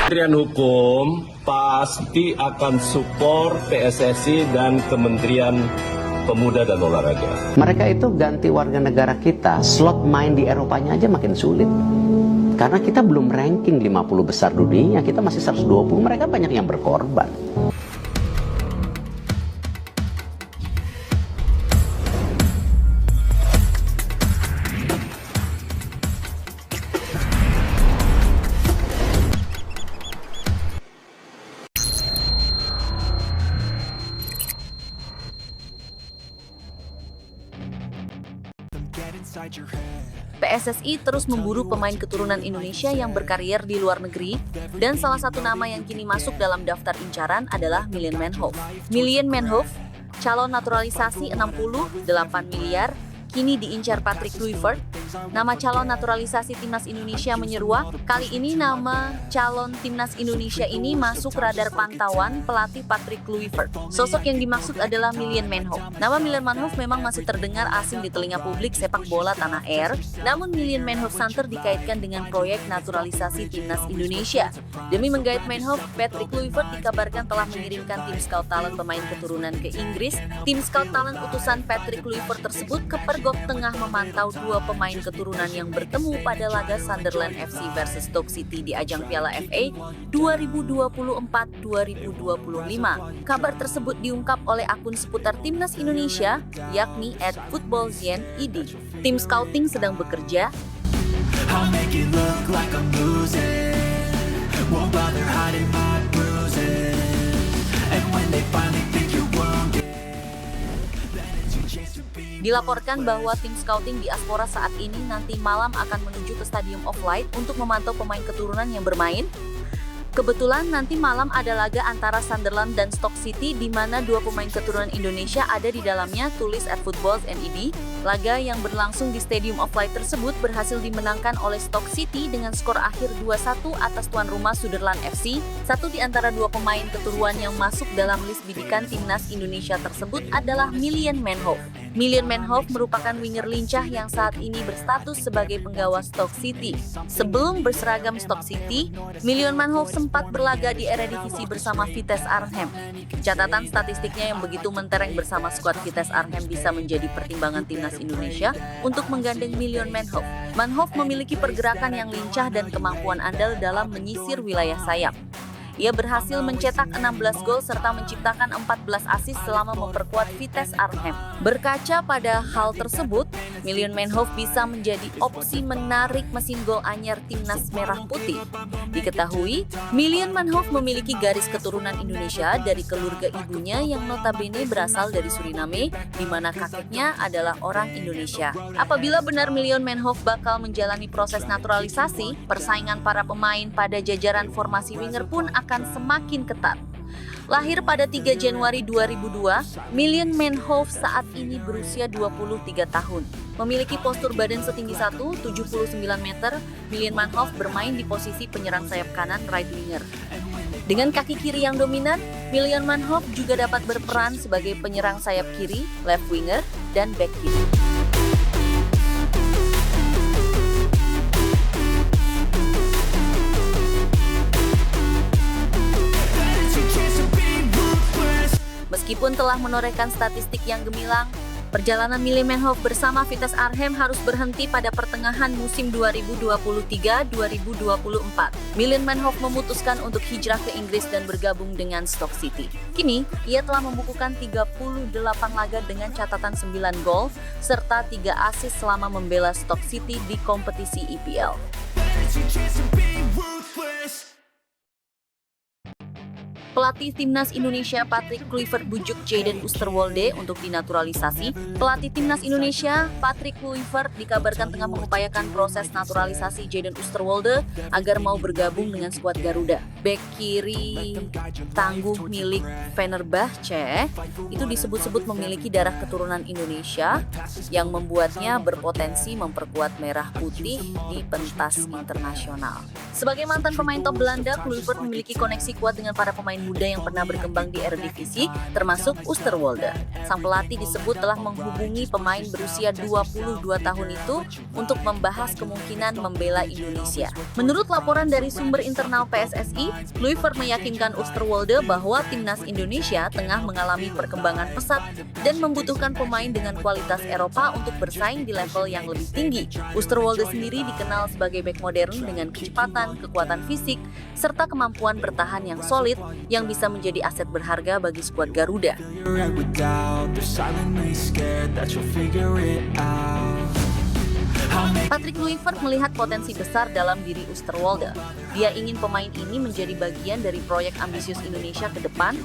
Kementerian Hukum pasti akan support PSSI dan Kementerian Pemuda dan Olahraga. Mereka itu ganti warga negara kita, slot main di Eropanya aja makin sulit. Karena kita belum ranking 50 besar dunia, kita masih 120, mereka banyak yang berkorban. PSSI terus memburu pemain keturunan Indonesia yang berkarier di luar negeri, dan salah satu nama yang kini masuk dalam daftar incaran adalah Milien Manhoef. Milien Manhoef, calon naturalisasi 68 miliar, kini diincar Patrick Kluivert. Nama calon naturalisasi timnas Indonesia menyeruak. Kali ini nama calon timnas Indonesia ini masuk radar pantauan pelatih Patrick Kluivert. Sosok yang dimaksud adalah Milien Manhoef. Nama Milien Manhoef memang masih terdengar asing di telinga publik sepak bola tanah air, namun Milien Manhoef santer dikaitkan dengan proyek naturalisasi timnas Indonesia. Demi menggait Manhoef, Patrick Kluivert dikabarkan telah mengirimkan tim scout talent pemain keturunan ke Inggris. Tim scout talent utusan Patrick Kluivert tersebut kepergok tengah memantau dua pemain keturunan yang bertemu pada laga Sunderland FC versus Stoke City di ajang Piala FA 2024-2025. Kabar tersebut diungkap oleh akun seputar timnas Indonesia, yakni @footballzien.id. Tim scouting sedang bekerja. Dilaporkan bahwa tim scouting diaspora saat ini nanti malam akan menuju ke Stadium of Light untuk memantau pemain keturunan yang bermain. Kebetulan nanti malam ada laga antara Sunderland dan Stoke City di mana dua pemain keturunan Indonesia ada di dalamnya, tulis @footballzien.id. Laga yang berlangsung di Stadium of Light tersebut berhasil dimenangkan oleh Stoke City dengan skor akhir 2-1 atas tuan rumah Sunderland FC. Satu di antara dua pemain keturunan yang masuk dalam list bidikan timnas Indonesia tersebut adalah Milien Manhoef. Milien Manhoef merupakan winger lincah yang saat ini berstatus sebagai penggawa Stoke City. Sebelum berseragam Stoke City, Milien Manhoef sempat berlaga di Eredivisie bersama Vitesse Arnhem. Catatan statistiknya yang begitu mentereng bersama skuad Vitesse Arnhem bisa menjadi pertimbangan timnas Indonesia untuk menggandeng Milien Manhoef. Manhoef memiliki pergerakan yang lincah dan kemampuan andal dalam menyisir wilayah sayap. Ia berhasil mencetak 16 gol serta menciptakan 14 assist selama memperkuat Vitesse Arnhem. Berkaca pada hal tersebut, Milien Manhoef bisa menjadi opsi menarik mesin gol anyar timnas merah putih. Diketahui, Milien Manhoef memiliki garis keturunan Indonesia dari keluarga ibunya yang notabene berasal dari Suriname, di mana kakeknya adalah orang Indonesia. Apabila benar Milien Manhoef bakal menjalani proses naturalisasi, persaingan para pemain pada jajaran formasi winger pun akan semakin ketat. Lahir pada 3 Januari 2002, Milien Manhoef saat ini berusia 23 tahun. Memiliki postur badan setinggi 1,79 meter, Milien Manhoef bermain di posisi penyerang sayap kanan right winger. Dengan kaki kiri yang dominan, Milien Manhoef juga dapat berperan sebagai penyerang sayap kiri, left winger, dan back kiri. Meskipun telah menorehkan statistik yang gemilang, perjalanan Milien Manhoef bersama Vitesse Arnhem harus berhenti pada pertengahan musim 2023-2024. Milien Manhoef memutuskan untuk hijrah ke Inggris dan bergabung dengan Stoke City. Kini, ia telah membukukan 38 laga dengan catatan 9 gol, serta 3 assist selama membela Stoke City di kompetisi EPL. Pelatih timnas Indonesia Patrick Kluivert bujuk Jayden Oosterwolde untuk dinaturalisasi. Pelatih timnas Indonesia Patrick Kluivert dikabarkan tengah mengupayakan proses naturalisasi Jayden Oosterwolde agar mau bergabung dengan skuad Garuda. Bek kiri tangguh milik Fenerbahce itu disebut-sebut memiliki darah keturunan Indonesia yang membuatnya berpotensi memperkuat merah putih di pentas internasional. Sebagai mantan pemain top Belanda, Kluivert memiliki koneksi kuat dengan para pemain muda yang pernah berkembang di Eredivisie, termasuk Oosterwolde. Sang pelatih disebut telah menghubungi pemain berusia 22 tahun itu untuk membahas kemungkinan membela Indonesia. Menurut laporan dari sumber internal PSSI, Kluivert meyakinkan Oosterwolde bahwa timnas Indonesia tengah mengalami perkembangan pesat dan membutuhkan pemain dengan kualitas Eropa untuk bersaing di level yang lebih tinggi. Oosterwolde sendiri dikenal sebagai bek modern dengan kecepatan, kekuatan fisik, serta kemampuan bertahan yang solid yang bisa menjadi aset berharga bagi skuad Garuda. Patrick Kluivert melihat potensi besar dalam diri Oosterwolde. Dia ingin pemain ini menjadi bagian dari proyek ambisius Indonesia ke depan,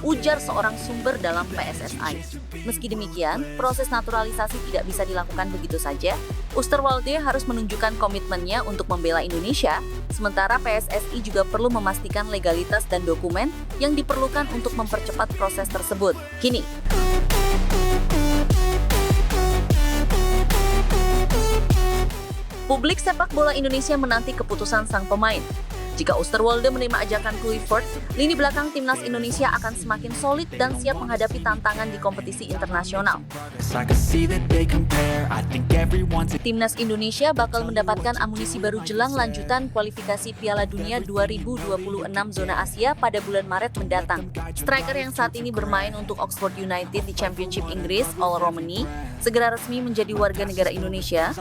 ujar seorang sumber dalam PSSI. Meski demikian, proses naturalisasi tidak bisa dilakukan begitu saja. Oosterwolde harus menunjukkan komitmennya untuk membela Indonesia, sementara PSSI juga perlu memastikan legalitas dan dokumen yang diperlukan untuk mempercepat proses tersebut. Kini, publik sepak bola Indonesia menanti keputusan sang pemain. Jika Oosterwolde menerima ajakan Kluivert, lini belakang timnas Indonesia akan semakin solid dan siap menghadapi tantangan di kompetisi internasional. Timnas Indonesia bakal mendapatkan amunisi baru jelang lanjutan kualifikasi Piala Dunia 2026 zona Asia pada bulan Maret mendatang. Striker yang saat ini bermain untuk Oxford United di Championship Inggris, Ole Romani, segera resmi menjadi warga negara Indonesia.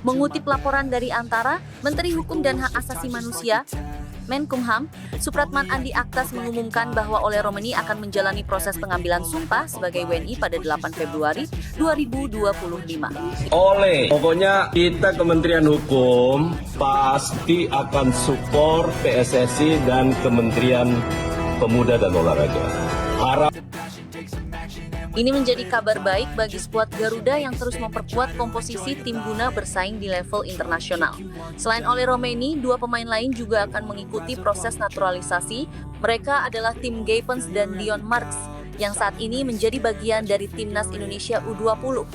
Mengutip laporan dari Antara, Menteri Hukum dan Hak Asasi Manusia, Menkumham, Supratman Andi Aktas mengumumkan bahwa Ole Romani akan menjalani proses pengambilan sumpah sebagai WNI pada 8 Februari 2025. Pokoknya kita Kementerian Hukum pasti akan support PSSI dan Kementerian Pemuda dan Olahraga. Ini menjadi kabar baik bagi skuad Garuda yang terus memperkuat komposisi tim guna bersaing di level internasional. Selain Ole Romani, dua pemain lain juga akan mengikuti proses naturalisasi. Mereka adalah Tim Gaypens dan Dion Marks, yang saat ini menjadi bagian dari Timnas Indonesia U20.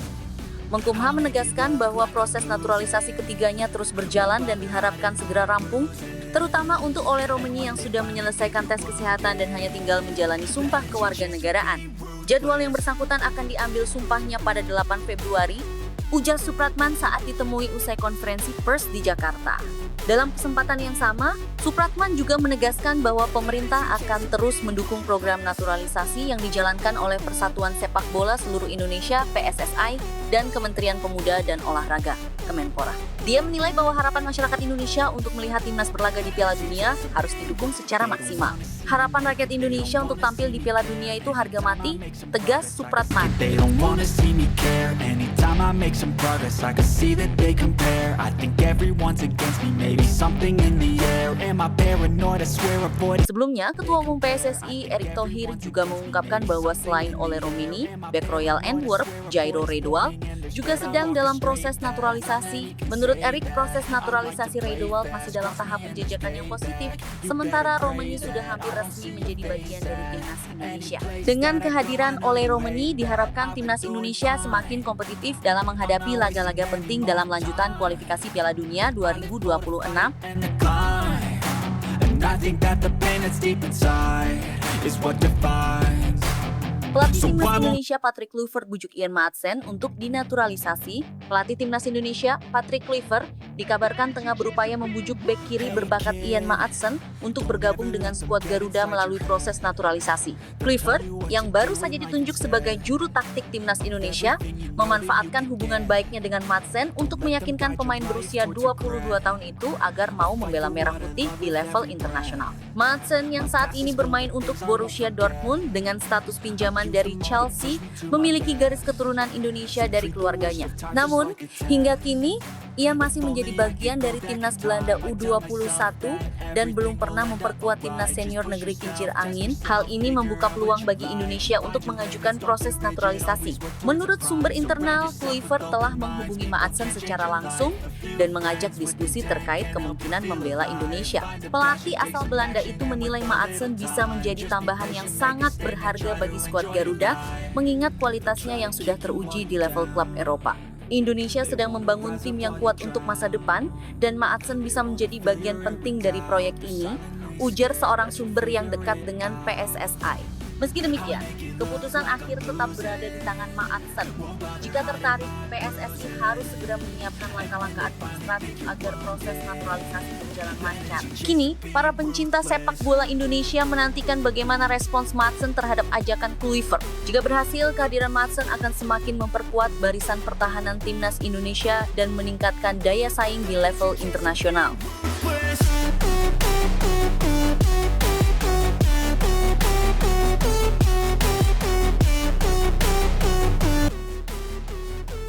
Menkumham menegaskan bahwa proses naturalisasi ketiganya terus berjalan dan diharapkan segera rampung, terutama untuk Ole Romani yang sudah menyelesaikan tes kesehatan dan hanya tinggal menjalani sumpah kewarganegaraan. Jadwal yang bersangkutan akan diambil sumpahnya pada 8 Februari, ujar Supratman saat ditemui usai konferensi pers di Jakarta. Dalam kesempatan yang sama, Supratman juga menegaskan bahwa pemerintah akan terus mendukung program naturalisasi yang dijalankan oleh Persatuan Sepak Bola Seluruh Indonesia (PSSI) dan Kementerian Pemuda dan Olahraga (Kemenpora). Dia menilai bahwa harapan masyarakat Indonesia untuk melihat timnas berlaga di Piala Dunia harus didukung secara maksimal. Harapan rakyat Indonesia untuk tampil di Piala Dunia itu harga mati, tegas Supratman. Sebelumnya, Ketua Umum PSSI Erick Thohir juga mengungkapkan bahwa selain Ole Romani, bek Royal Antwerp, Jairo Redoual, juga sedang dalam proses naturalisasi. Menurut Erick, proses naturalisasi Redoual masih dalam tahap penjajakan yang positif, sementara Romani sudah hampir resmi menjadi bagian dari timnas Indonesia. Dengan kehadiran Ole Romani, diharapkan timnas Indonesia semakin kompetitif dalam menghadapi laga-laga penting dalam lanjutan kualifikasi Piala Dunia 2026. Pelatih Timnas Indonesia Patrick Kluivert bujuk Ian Maatsen untuk dinaturalisasi. Pelatih Timnas Indonesia Patrick Kluivert dikabarkan tengah berupaya membujuk bek kiri berbakat Ian Maatsen untuk bergabung dengan skuad Garuda melalui proses naturalisasi. Kluivert, yang baru saja ditunjuk sebagai juru taktik Timnas Indonesia, memanfaatkan hubungan baiknya dengan Maatsen untuk meyakinkan pemain berusia 22 tahun itu agar mau membela Merah Putih di level internasional. Maatsen yang saat ini bermain untuk Borussia Dortmund dengan status pinjaman dari Chelsea memiliki garis keturunan Indonesia dari keluarganya. Namun, hingga kini ia masih menjadi bagian dari timnas Belanda U21 dan belum pernah memperkuat timnas senior negeri kincir angin. Hal ini membuka peluang bagi Indonesia untuk mengajukan proses naturalisasi. Menurut sumber internal, Kluivert telah menghubungi Maatsen secara langsung dan mengajak diskusi terkait kemungkinan membela Indonesia. Pelatih asal Belanda itu menilai Maatsen bisa menjadi tambahan yang sangat berharga bagi skuad Garuda, mengingat kualitasnya yang sudah teruji di level klub Eropa. Indonesia sedang membangun tim yang kuat untuk masa depan dan Maatsen bisa menjadi bagian penting dari proyek ini, ujar seorang sumber yang dekat dengan PSSI. Meski demikian, keputusan akhir tetap berada di tangan Maatsen. Jika tertarik, PSSI harus segera menyiapkan langkah-langkah administratif agar proses naturalisasi berjalan lancar. Kini, para pencinta sepak bola Indonesia menantikan bagaimana respons Maatsen terhadap ajakan Kluivert. Jika berhasil, kehadiran Maatsen akan semakin memperkuat barisan pertahanan timnas Indonesia dan meningkatkan daya saing di level internasional.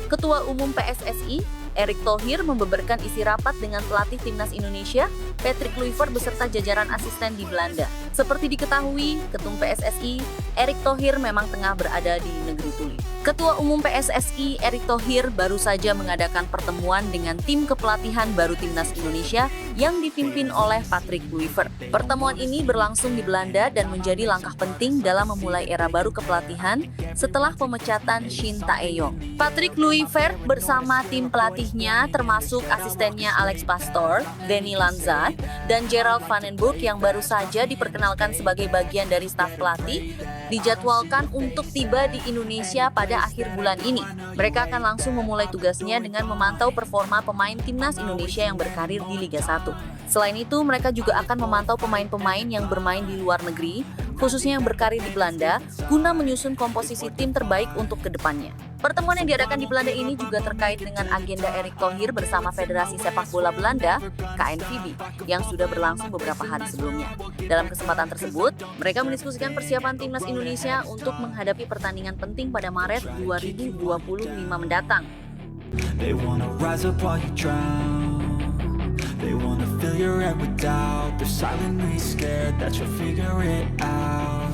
Ketua Umum PSSI, Erick Thohir membeberkan isi rapat dengan pelatih timnas Indonesia, Patrick Kluivert beserta jajaran asisten di Belanda. Seperti diketahui, Ketum PSSI, Erick Thohir memang tengah berada di negeri Tuli. Ketua Umum PSSI, Erick Thohir baru saja mengadakan pertemuan dengan tim kepelatihan baru timnas Indonesia yang dipimpin oleh Patrick Kluivert. Pertemuan ini berlangsung di Belanda dan menjadi langkah penting dalam memulai era baru kepelatihan setelah pemecatan Shin Tae-yong. Patrick Kluivert bersama tim pelatihnya termasuk asistennya Alex Pastoor, Danny Lanza, dan Gerald Van den Burg yang baru saja diperkenalkan sebagai bagian dari staf pelatih, dijadwalkan untuk tiba di Indonesia pada akhir bulan ini. Mereka akan langsung memulai tugasnya dengan memantau performa pemain timnas Indonesia yang berkarir di Liga 1. Selain itu, mereka juga akan memantau pemain-pemain yang bermain di luar negeri, khususnya yang berkarir di Belanda, guna menyusun komposisi tim terbaik untuk kedepannya. Pertemuan yang diadakan di Belanda ini juga terkait dengan agenda Erick Thohir bersama Federasi Sepak Bola Belanda, KNVB, yang sudah berlangsung beberapa hari sebelumnya. Dalam kesempatan tersebut, mereka mendiskusikan persiapan timnas Indonesia untuk menghadapi pertandingan penting pada Maret 2025 mendatang. They wanna rise up while you drown. They wanna fill your head with doubt. They're silently scared that you'll figure it out.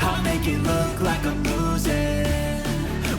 I'll make it look like I'm losing.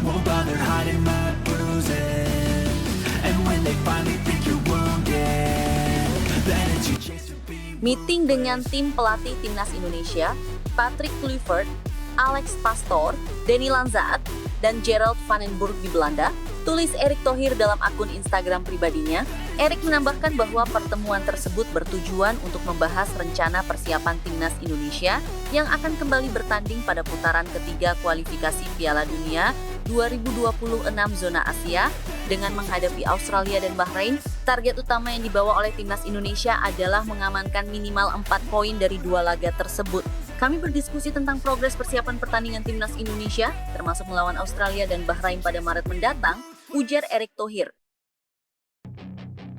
Won't bother hiding my bruises. And when they finally think you're wounded, then it's your chance to be. Meeting dengan tim pelatih timnas Indonesia, Patrick Kluivert, Alex Pastoor, Danny Lanza, dan Gerald Van den Burg di Belanda, tulis Erick Thohir dalam akun Instagram pribadinya. Erick menambahkan bahwa pertemuan tersebut bertujuan untuk membahas rencana persiapan timnas Indonesia yang akan kembali bertanding pada putaran ketiga kualifikasi Piala Dunia 2026 zona Asia dengan menghadapi Australia dan Bahrain. Target utama yang dibawa oleh timnas Indonesia adalah mengamankan minimal 4 poin dari 2 laga tersebut. Kami berdiskusi tentang progres persiapan pertandingan timnas Indonesia, termasuk melawan Australia dan Bahrain pada Maret mendatang, ujar Erick Thohir.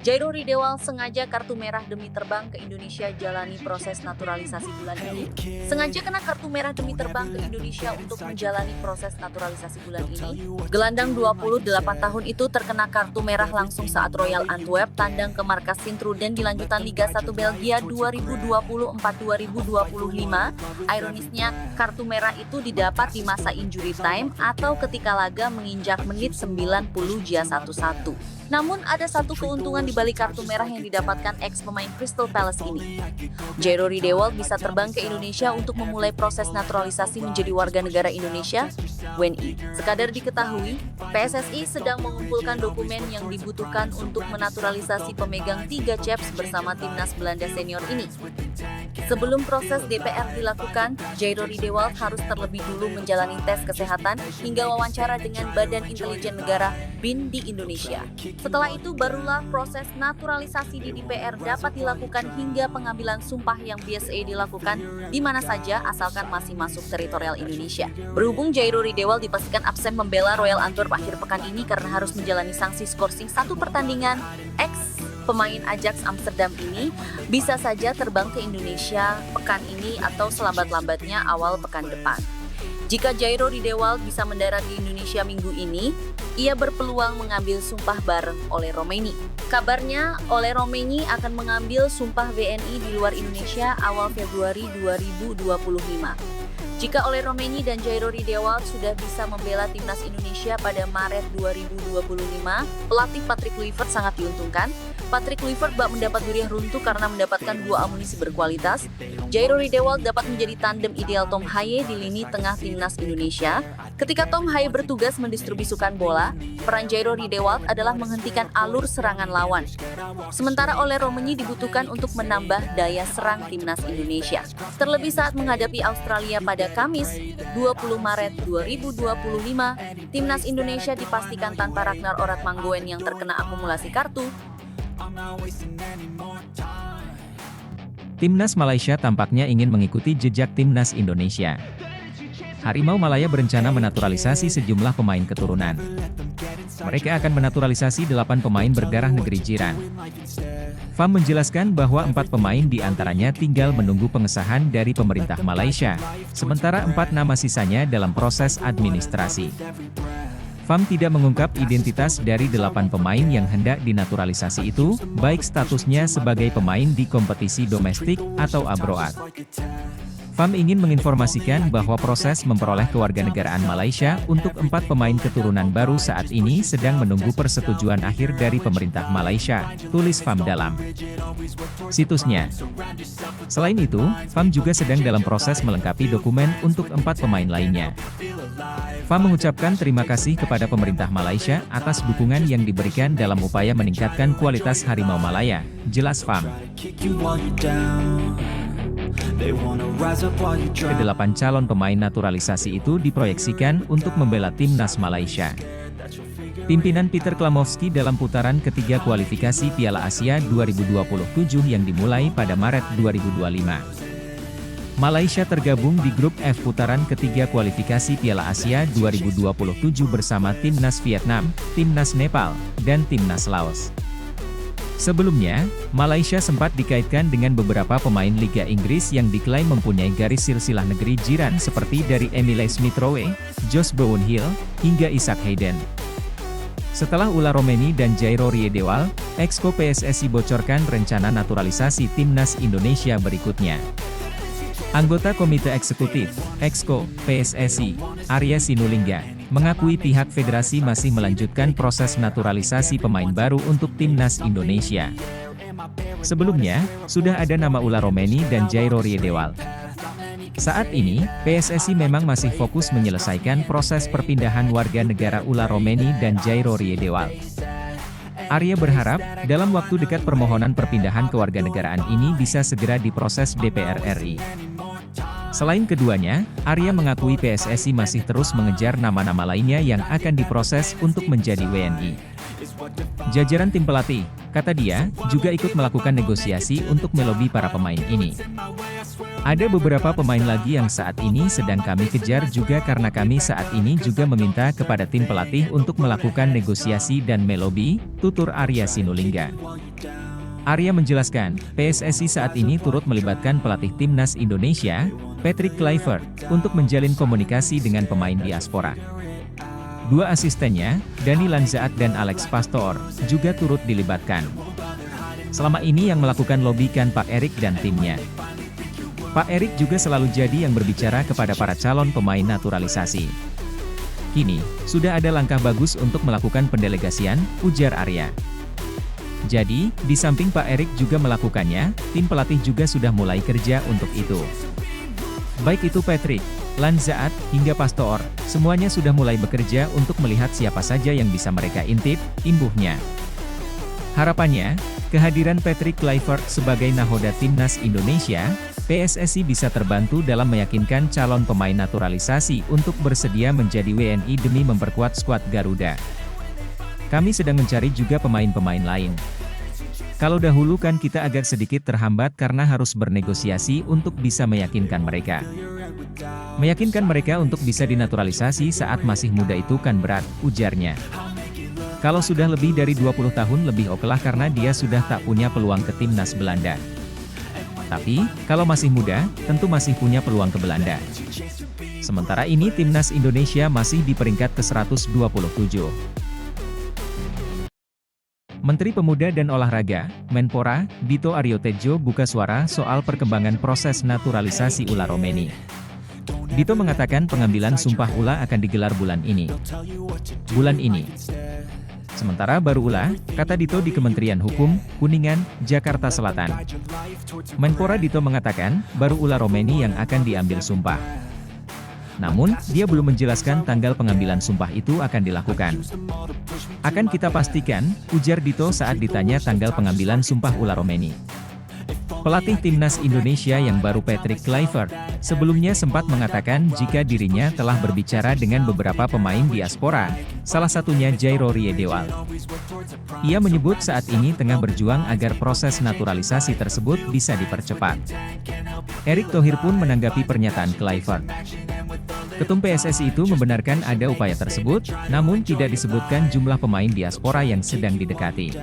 Jairo Ridewal sengaja kartu merah demi terbang ke Indonesia jalani proses naturalisasi bulan ini. Sengaja kena kartu merah demi terbang ke Indonesia untuk menjalani proses naturalisasi bulan ini. Gelandang 28 tahun itu terkena kartu merah langsung saat Royal Antwerp tandang ke markas Sint-Truiden di lanjutan Liga 1 Belgia 2024-2025. Ironisnya, kartu merah itu didapat di masa injury time atau ketika laga menginjak menit 90+1. Namun ada satu keuntungan di balik kartu merah yang didapatkan ex pemain Crystal Palace ini. Jairo Ridewal bisa terbang ke Indonesia untuk memulai proses naturalisasi menjadi warga negara Indonesia, WNI. Sekadar diketahui, PSSI sedang mengumpulkan dokumen yang dibutuhkan untuk menaturalisasi pemegang 3 caps bersama timnas Belanda senior ini. Sebelum proses DPR dilakukan, Jairo Ridewal harus terlebih dulu menjalani tes kesehatan hingga wawancara dengan Badan Intelijen Negara (BIN) di Indonesia. Setelah itu barulah proses naturalisasi di DPR dapat dilakukan hingga pengambilan sumpah yang biasa dilakukan di mana saja asalkan masih masuk teritorial Indonesia. Berhubung Jairo Ridewal dipastikan absen membela Royal Antwerp akhir pekan ini karena harus menjalani sanksi skorsing 1 pertandingan, pemain Ajax Amsterdam ini bisa saja terbang ke Indonesia pekan ini atau selambat-lambatnya awal pekan depan. Jika Jairo Ridewal bisa mendarat di Indonesia minggu ini, ia berpeluang mengambil sumpah bareng Ole Romaini. Kabarnya, Ole Romaini akan mengambil sumpah WNI di luar Indonesia awal Februari 2025. Jika Ole Romaini dan Jairo Ridewal sudah bisa membela timnas Indonesia pada Maret 2025, pelatih Patrick Kluivert sangat diuntungkan. Patrick Kluivert bak mendapat durian runtuh karena mendapatkan 2 amunisi berkualitas. Jairo Ridewal dapat menjadi tandem ideal Tom Haye di lini tengah timnas Indonesia, Ketika Tom Haye bertugas mendistribusikan bola, peran Jairo Riedewald adalah menghentikan alur serangan lawan. Sementara Ole Romeni dibutuhkan untuk menambah daya serang timnas Indonesia. Terlebih saat menghadapi Australia pada Kamis, 20 Maret 2025, timnas Indonesia dipastikan tanpa Ragnar Oratmangoen yang terkena akumulasi kartu. Timnas Malaysia tampaknya ingin mengikuti jejak timnas Indonesia. Harimau Malaya berencana menaturalisasi sejumlah pemain keturunan. Mereka akan menaturalisasi 8 pemain berdarah negeri jiran. FAM menjelaskan bahwa 4 pemain diantaranya tinggal menunggu pengesahan dari pemerintah Malaysia, sementara 4 nama sisanya dalam proses administrasi. FAM tidak mengungkap identitas dari 8 pemain yang hendak dinaturalisasi itu, baik statusnya sebagai pemain di kompetisi domestik atau abroad. FAM ingin menginformasikan bahwa proses memperoleh kewarganegaraan Malaysia untuk 4 pemain keturunan baru saat ini sedang menunggu persetujuan akhir dari pemerintah Malaysia, tulis FAM dalam situsnya. Selain itu, FAM juga sedang dalam proses melengkapi dokumen untuk 4 pemain lainnya. FAM mengucapkan terima kasih kepada pemerintah Malaysia atas dukungan yang diberikan dalam upaya meningkatkan kualitas Harimau Malaya, jelas FAM. Kedelapan calon pemain naturalisasi itu diproyeksikan untuk membela timnas Malaysia. Pimpinan Peter Klamovski dalam putaran ketiga kualifikasi Piala Asia 2027 yang dimulai pada Maret 2025. Malaysia tergabung di grup F putaran ketiga kualifikasi Piala Asia 2027 bersama timnas Vietnam, timnas Nepal, dan timnas Laos. Sebelumnya, Malaysia sempat dikaitkan dengan beberapa pemain Liga Inggris yang diklaim mempunyai garis silsilah negeri jiran seperti dari Emile Smith Rowe, Josh Bowen Hill, hingga Isaac Hayden. Setelah Ula Romeni dan Jairo Riedewald, Exco PSSI bocorkan rencana naturalisasi timnas Indonesia berikutnya. Anggota Komite Eksekutif, Exco, PSSI, Arya Sinulinga, mengakui pihak federasi masih melanjutkan proses naturalisasi pemain baru untuk timnas Indonesia. Sebelumnya, sudah ada nama Ula Romeni dan Jairo Riedewald. Saat ini, PSSI memang masih fokus menyelesaikan proses perpindahan warga negara Ula Romeni dan Jairo Riedewald. Arya berharap, dalam waktu dekat permohonan perpindahan kewarganegaraan ini bisa segera diproses DPR RI. Selain keduanya, Arya mengakui PSSI masih terus mengejar nama-nama lainnya yang akan diproses untuk menjadi WNI. Jajaran tim pelatih, kata dia, juga ikut melakukan negosiasi untuk melobi para pemain ini. Ada beberapa pemain lagi yang saat ini sedang kami kejar juga karena kami saat ini juga meminta kepada tim pelatih untuk melakukan negosiasi dan melobi, tutur Arya Sinulinga. Arya menjelaskan, PSSI saat ini turut melibatkan pelatih timnas Indonesia, Patrick Kluivert, untuk menjalin komunikasi dengan pemain diaspora. Dua asistennya, Dani Lanzaat dan Alex Pastor, juga turut dilibatkan. Selama ini yang melakukan lobby kan Pak Erik dan timnya. Pak Erik juga selalu jadi yang berbicara kepada para calon pemain naturalisasi. Kini, sudah ada langkah bagus untuk melakukan pendelegasian, ujar Arya. Jadi, di samping Pak Erik juga melakukannya, tim pelatih juga sudah mulai kerja untuk itu. Baik itu Patrick, Lanzaat, hingga Pastor, semuanya sudah mulai bekerja untuk melihat siapa saja yang bisa mereka intip, imbuhnya. Harapannya, kehadiran Patrick Kluivert sebagai nahoda timnas Indonesia, PSSI bisa terbantu dalam meyakinkan calon pemain naturalisasi untuk bersedia menjadi WNI demi memperkuat skuad Garuda. Kami sedang mencari juga pemain-pemain lain. Kalau dahulu kan kita agak sedikit terhambat karena harus bernegosiasi untuk bisa meyakinkan mereka. Meyakinkan mereka untuk bisa dinaturalisasi saat masih muda itu kan berat, ujarnya. Kalau sudah lebih dari 20 tahun lebih okelah karena dia sudah tak punya peluang ke timnas Belanda. Tapi, kalau masih muda, tentu masih punya peluang ke Belanda. Sementara ini timnas Indonesia masih di peringkat ke-127. Menteri Pemuda dan Olahraga, Menpora, Dito Aryo Tejo buka suara soal perkembangan proses naturalisasi Ula Romeni. Dito mengatakan pengambilan sumpah Ula akan digelar bulan ini. Sementara baru Ula, kata Dito di Kementerian Hukum, Kuningan, Jakarta Selatan. Menpora Dito mengatakan, baru Ula Romeni yang akan diambil sumpah. Namun, dia belum menjelaskan tanggal pengambilan sumpah itu akan dilakukan. Akan kita pastikan, ujar Dito saat ditanya tanggal pengambilan sumpah ular Romeni. Pelatih timnas Indonesia yang baru Patrick Kluivert, sebelumnya sempat mengatakan jika dirinya telah berbicara dengan beberapa pemain diaspora, salah satunya Jairo Riedewald. Ia menyebut saat ini tengah berjuang agar proses naturalisasi tersebut bisa dipercepat. Erick Thohir pun menanggapi pernyataan Kluivert. Ketum PSSI itu membenarkan ada upaya tersebut, namun tidak disebutkan jumlah pemain diaspora yang sedang didekati.